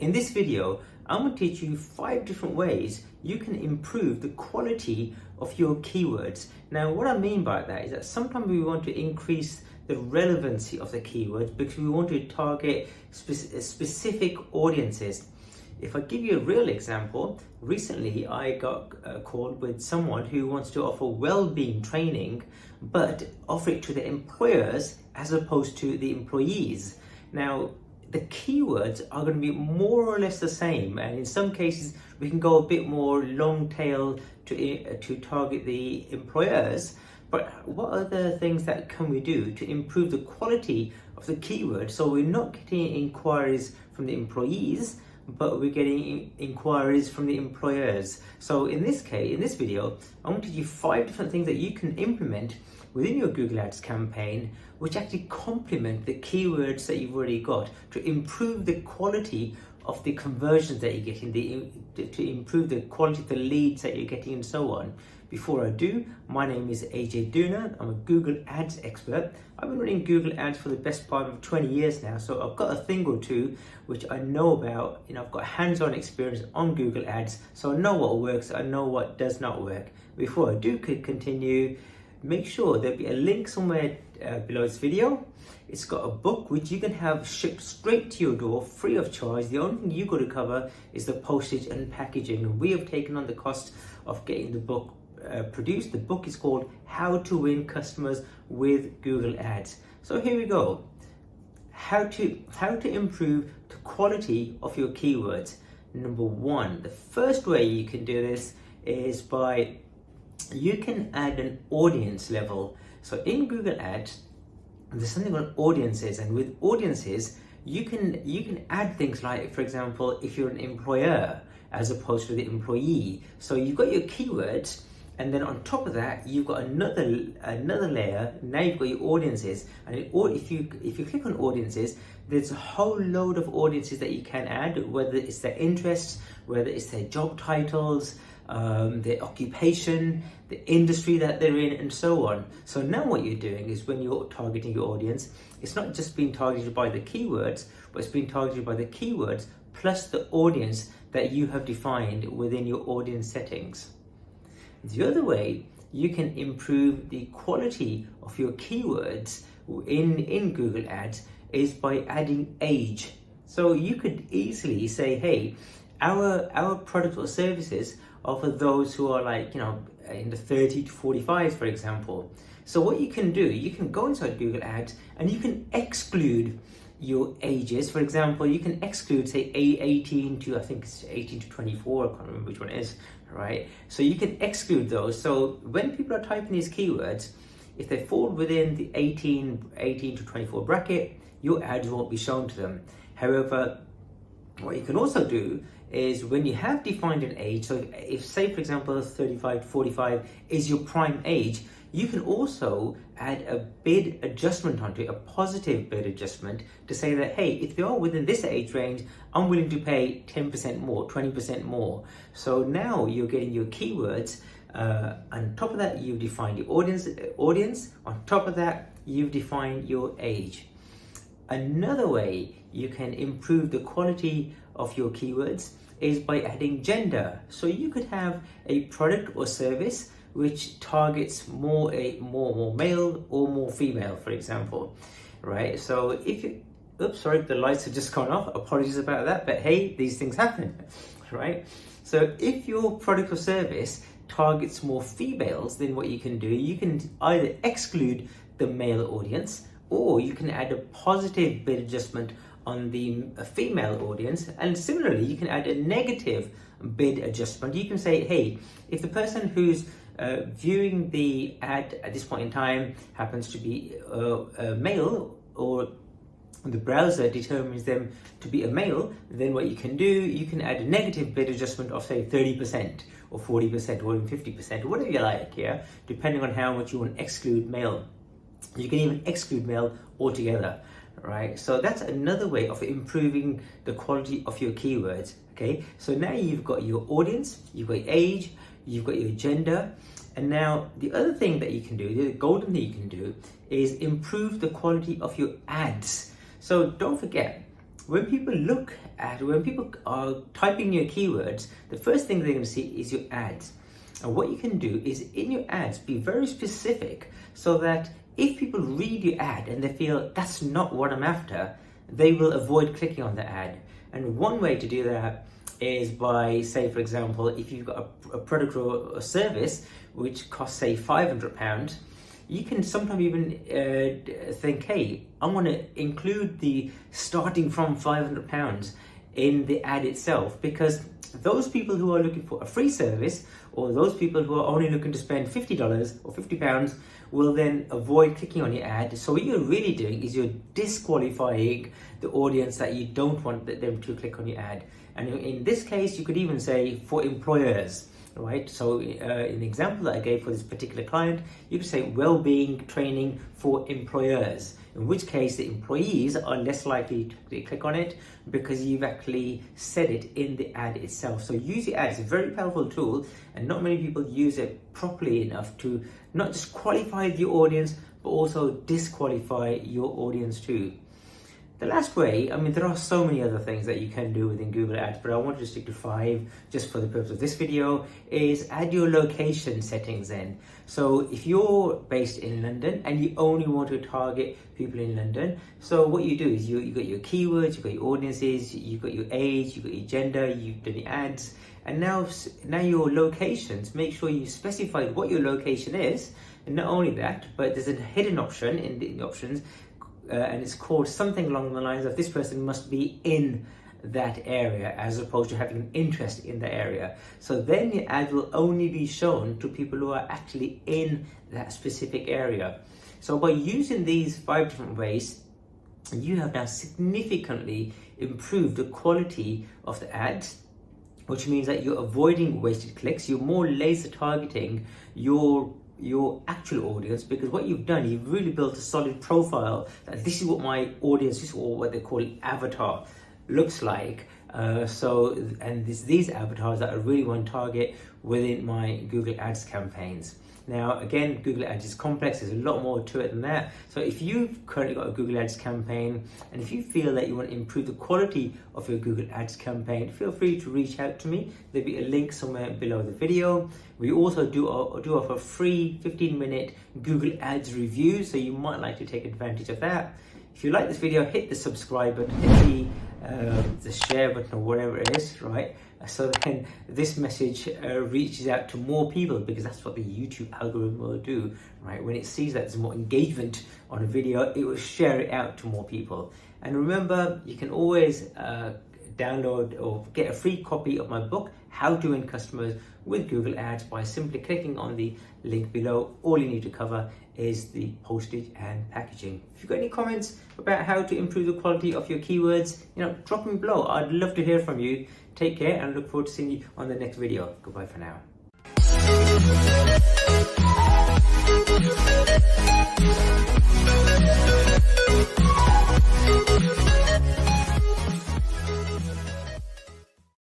In this video, I'm going to teach you 5 different ways you can improve the quality of your keywords. Now, what I mean by that is that sometimes we want to increase the relevancy of the keywords because we want to target specific audiences. If I give you a real example, recently I got a call with someone who wants to offer well-being training, but offer it to the employers as opposed to the employees. Now, the keywords are going to be more or less the same, and in some cases we can go a bit more long tail to target the employers. But what other things that can we do to improve the quality of the keyword so we're not getting inquiries from the employees, but we're getting inquiries from the employers? So in this case, in this video, I'm going to give you 5 different things that you can implement within your Google Ads campaign, which actually complement the keywords that you've already got to improve the quality of the conversions that you're getting, to improve the quality of the leads that you're getting, and so on. Before I do, my name is Ajay Dhunna. I'm a Google Ads expert. I've been running Google Ads for the best part of 20 years now, so I've got a thing or two which I know about. I've got hands-on experience on Google Ads, so I know what works, I know what does not work. Before I do continue, make sure there'll be a link somewhere below this video. It's got a book which you can have shipped straight to your door free of charge. The only thing you've got to cover is the postage and packaging, and we have taken on the cost of getting the book produced. The book is called How to Win Customers with Google Ads. So here we go. How to improve the quality of your keywords. Number 1, the first way you can do this is by you can add an audience level. So in Google Ads, there's something called audiences, and with audiences, you can add things like, for example, if you're an employer as opposed to the employee. So you've got your keywords, and then on top of that, you've got another layer. Now you've got your audiences, and if you click on audiences, there's a whole load of audiences that you can add, whether it's their interests, whether it's their job titles, their occupation, the industry that they're in, and so on. So now what you're doing is, when you're targeting your audience, it's not just being targeted by the keywords, but it's being targeted by the keywords plus the audience that you have defined within your audience settings. The other way you can improve the quality of your keywords in Google Ads is by adding age. So you could easily say, hey, our product or services are for those who are in the 30 to 45s, for example. So what you can do, you can go inside Google Ads and you can exclude your ages. For example, you can exclude, say, 18 to, I think it's 18 to 24, I can't remember which one it is, right? So you can exclude those. So when people are typing these keywords, if they fall within the 18 to 24 bracket, your ads won't be shown to them. However, what you can also do is, when you have defined an age, so if say, for example, 35 to 45 is your prime age, you can also add a bid adjustment onto it, a positive bid adjustment, to say that, hey, if they are within this age range, I'm willing to pay 10% more, 20% more. So now you're getting your keywords. On top of that, you've defined your audience. On top of that, you've defined your age. Another way you can improve the quality of your keywords is by adding gender. So you could have a product or service which targets more male or more female, for example, right? So if you, oops, sorry, the lights have just gone off. Apologies about that, but hey, these things happen, right? So if your product or service targets more females, then what you can do, you can either exclude the male audience, or you can add a positive bid adjustment on the female audience. And similarly, you can add a negative bid adjustment. You can say, hey, if the person who's viewing the ad at this point in time happens to be a male, or the browser determines them to be a male, then what you can do, you can add a negative bid adjustment of, say, 30% or 40% or even 50%, or whatever you like, yeah, depending on how much you want to exclude male. You can even exclude male altogether, right? So that's another way of improving the quality of your keywords. Okay, so now you've got your audience, you've got your age, you've got your gender, and now the other thing that you can do, the golden thing you can do, is improve the quality of your ads. So don't forget, when people are typing your keywords, the first thing they're going to see is your ads. And what you can do is in your ads, be very specific so that if people read your ad and they feel that's not what I'm after, they will avoid clicking on the ad. And one way to do that is by, say, for example, if you've got a product or a service which costs, say, £500, you can sometimes even think, hey, I want to include the starting from £500 in the ad itself, because those people who are looking for a free service, or those people who are only looking to spend $50 or £50, will then avoid clicking on your ad. So what you're really doing is you're disqualifying the audience that you don't want them to click on your ad. And in this case, you could even say for employers, right? So in the example that I gave for this particular client, you could say well-being training for employers, in which case the employees are less likely to click on it because you've actually said it in the ad itself. So use your ad. It's a very powerful tool, and not many people use it properly enough to not just qualify your audience, but also disqualify your audience too. The last way, I mean, there are so many other things that you can do within Google Ads, but I wanted to stick to 5 just for the purpose of this video, is add your location settings in. So if you're based in London and you only want to target people in London, so what you do is you got your keywords, you've got your audiences, you've got your age, you've got your gender, you've done your ads, and now your locations, make sure you specify what your location is. And not only that, but there's a hidden option in the options, and it's called something along the lines of this person must be in that area, as opposed to having an interest in the area. So then your ad will only be shown to people who are actually in that specific area. So by using these 5 different ways, you have now significantly improved the quality of the ads, which means that you're avoiding wasted clicks, you're more laser targeting your actual audience, because what you've done, you've really built a solid profile that this is what my audience is, or what they call avatar, looks like. These avatars that I really want to target within my Google Ads campaigns. Now, again, Google Ads is complex. There's a lot more to it than that. So if you've currently got a Google Ads campaign, and if you feel that you want to improve the quality of your Google Ads campaign, feel free to reach out to me. There'll be a link somewhere below the video. We also do offer free 15-minute Google Ads reviews, so you might like to take advantage of that. If you like this video, hit the subscribe button, hit the share button, or whatever it is, right? So then this message reaches out to more people, because that's what the YouTube algorithm will do, right? When it sees that there's more engagement on a video, it will share it out to more people. And remember, you can always download or get a free copy of my book, How to Win Customers with Google Ads, by simply clicking on the link below. All you need to cover is the postage and packaging. If you've got any comments about how to improve the quality of your keywords, drop them below. I'd love to hear from you. Take care, and look forward to seeing you on the next video. Goodbye for now.